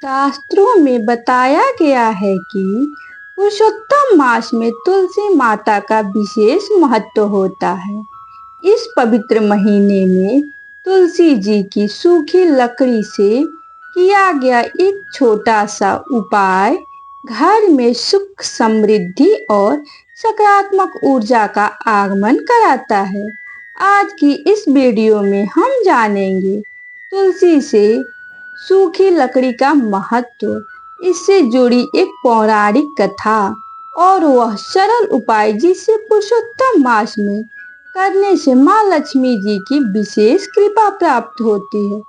शास्त्रों में बताया गया है कि पुरुषोत्तम मास में तुलसी माता का विशेष महत्व होता है। इस पवित्र महीने में तुलसी जी की सूखी लकड़ी से किया गया एक छोटा सा उपाय घर में सुख, समृद्धि और सकारात्मक ऊर्जा का आगमन कराता है। आज की इस वीडियो में हम जानेंगे तुलसी से सूखी लकड़ी का महत्व, इससे जुड़ी एक पौराणिक कथा और वह सरल उपाय जिसे पुरुषोत्तम मास में करने से माँ लक्ष्मी जी की विशेष कृपा प्राप्त होती है।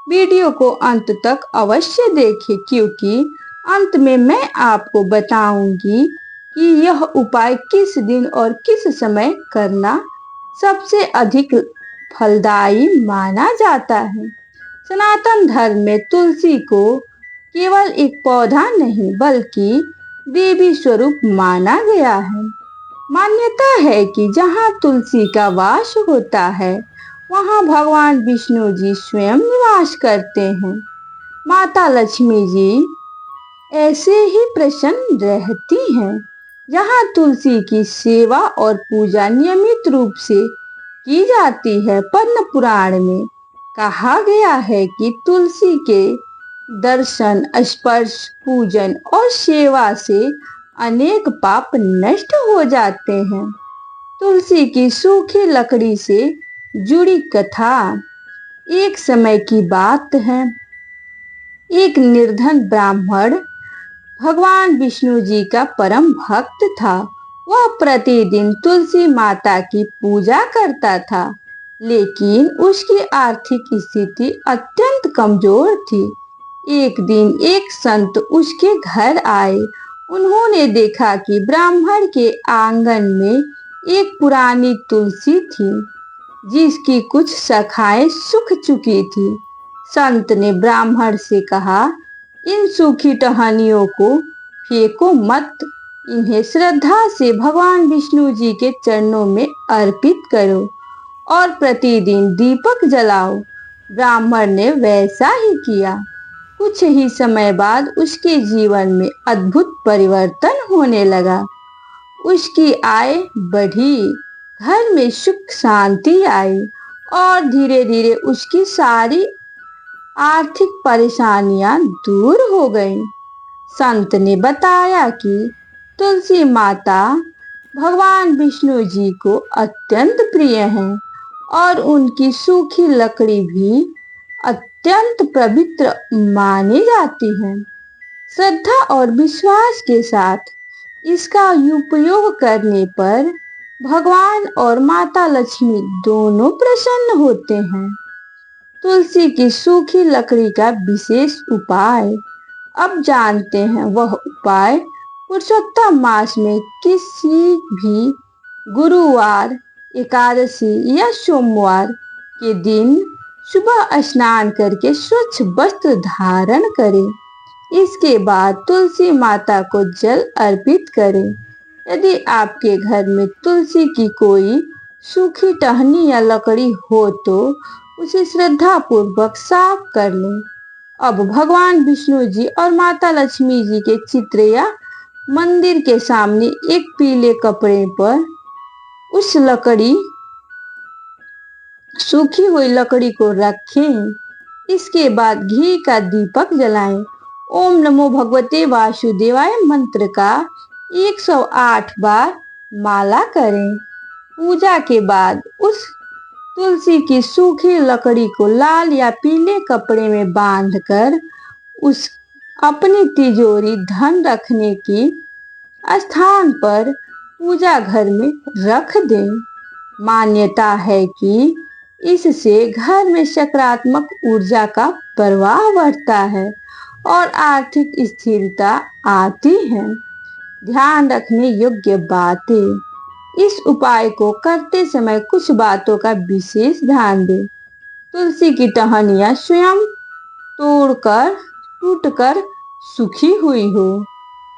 वीडियो को अंत तक अवश्य देखें, क्योंकि अंत में मैं आपको बताऊंगी कि यह उपाय किस दिन और किस समय करना सबसे अधिक फलदायी माना जाता है। सनातन धर्म में तुलसी को केवल एक पौधा नहीं बल्कि देवी स्वरूप माना गया है। मान्यता है कि जहाँ तुलसी का वास होता है वहाँ भगवान विष्णु जी स्वयं निवास करते हैं। माता लक्ष्मी जी ऐसे ही प्रसन्न रहती हैं। जहाँ तुलसी की सेवा और पूजा नियमित रूप से की जाती है। पद्म पुराण में कहा गया है कि तुलसी के दर्शन, स्पर्श, पूजन और सेवा से अनेक पाप नष्ट हो जाते हैं। तुलसी की सूखी लकड़ी से जुड़ी कथा। एक समय की बात है, एक निर्धन ब्राह्मण भगवान विष्णु जी का परम भक्त था। वह प्रतिदिन तुलसी माता की पूजा करता था, लेकिन उसकी आर्थिक स्थिति अत्यंत कमजोर थी। एक दिन एक संत उसके घर आए। उन्होंने देखा कि ब्राह्मण के आंगन में एक पुरानी तुलसी थी, जिसकी कुछ शाखाएं सूख चुकी थी। संत ने ब्राह्मण से कहा, इन सूखी टहनियों को फेंको मत, इन्हें श्रद्धा से भगवान विष्णु जी के चरणों में अर्पित करो और प्रतिदिन दीपक जलाओ। ब्राह्मण ने वैसा ही किया। कुछ ही समय बाद उसके जीवन में अद्भुत परिवर्तन होने लगा। उसकी आय बढ़ी, घर में सुख शांति आई और धीरे धीरे उसकी सारी आर्थिक परेशानियां दूर हो गईं। संत ने बताया कि तुलसी माता भगवान विष्णु जी को अत्यंत प्रिय हैं और उनकी सूखी लकड़ी भी अत्यंत पवित्र मानी जाती है। श्रद्धा और विश्वास के साथ इसका उपयोग करने पर भगवान और माता लक्ष्मी दोनों प्रसन्न होते हैं। तुलसी की सूखी लकड़ी का विशेष उपाय अब जानते हैं। वह उपाय पुरुषोत्तम मास में किसी भी गुरुवार, एकादशी या सोमवार के दिन सुबह स्नान करके स्वच्छ वस्त्र धारण करें। इसके बाद तुलसी माता को जल अर्पित करें। यदि आपके घर में तुलसी की कोई सूखी टहनी या लकड़ी हो तो उसे श्रद्धा पूर्वक साफ कर लें। अब भगवान विष्णु जी और माता लक्ष्मी जी के चित्र या मंदिर के सामने एक पीले कपड़े पर उस सूखी हुई लकड़ी को रखें। इसके बाद घी का दीपक जलाएं। ओम नमो भगवते वासुदेवाय मंत्र का 108 बार माला करें। पूजा के बाद उस तुलसी की सूखी लकड़ी को लाल या पीले कपड़े में बांधकर उस अपनी तिजोरी, धन रखने की स्थान पर पूजा घर में रख दें। मान्यता है कि इससे घर में सकारात्मक ऊर्जा का प्रवाह बढ़ता है और आर्थिक स्थिरता आती है। ध्यान रखने योग्य बातें। इस उपाय को करते समय कुछ बातों का विशेष ध्यान दें। तुलसी की टहनियाँ स्वयं तोड़कर, टूटकर सूखी हुई हो,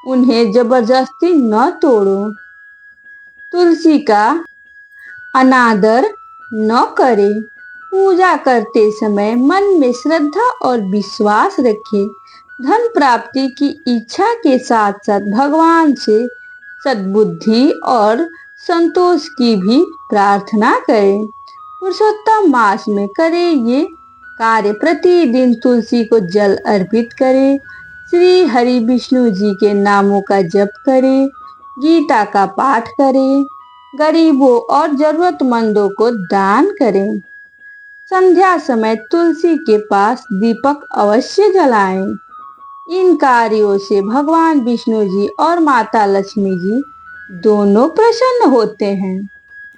उन्हें जबरदस्ती न तोड़ो। तुलसी का अनादर न करें। पूजा करते समय मन में श्रद्धा और विश्वास रखें। धन प्राप्ति की इच्छा के साथ साथ भगवान से सद्बुद्धि और संतोष की भी प्रार्थना करें। पुरुषोत्तम मास में करें ये कार्य। प्रतिदिन तुलसी को जल अर्पित करें, श्री हरि विष्णु जी के नामों का जप करें, गीता का पाठ करें, गरीबों और जरूरतमंदों को दान करें। संध्या समय तुलसी के पास दीपक अवश्य जलाएं। इन कार्यों से भगवान विष्णु जी और माता लक्ष्मी जी दोनों प्रसन्न होते हैं।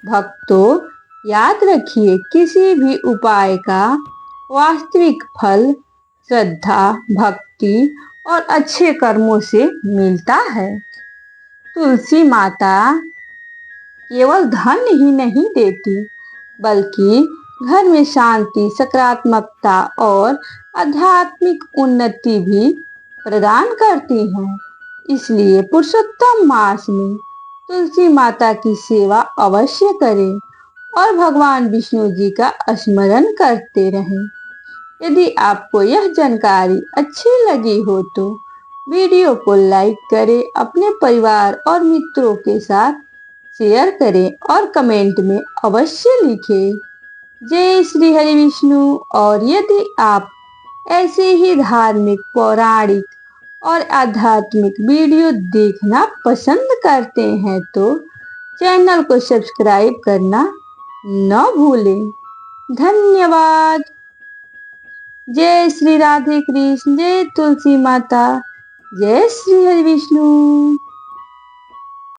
भक्तों, याद रखिए, किसी भी उपाय का वास्तविक फल श्रद्धा, भक्ति और अच्छे कर्मों से मिलता है। तुलसी माता केवल धन ही नहीं देती, बल्कि घर में शांति, सकारात्मकता और आध्यात्मिक उन्नति भी प्रदान करती हैं। इसलिए पुरुषोत्तम मास में तुलसी माता की सेवा अवश्य करें और भगवान विष्णु जी का स्मरण करते रहें। यदि आपको यह जानकारी अच्छी लगी हो तो वीडियो को लाइक करें, अपने परिवार और मित्रों के साथ शेयर करें और कमेंट में अवश्य लिखें जय श्री हरि विष्णु। और यदि आप ऐसे ही धार्मिक, पौराणिक और आध्यात्मिक वीडियो देखना पसंद करते हैं तो चैनल को सब्सक्राइब करना न भूलें। धन्यवाद। जय श्री राधे कृष्ण, जय तुलसी माता, जय श्री हरि विष्णु।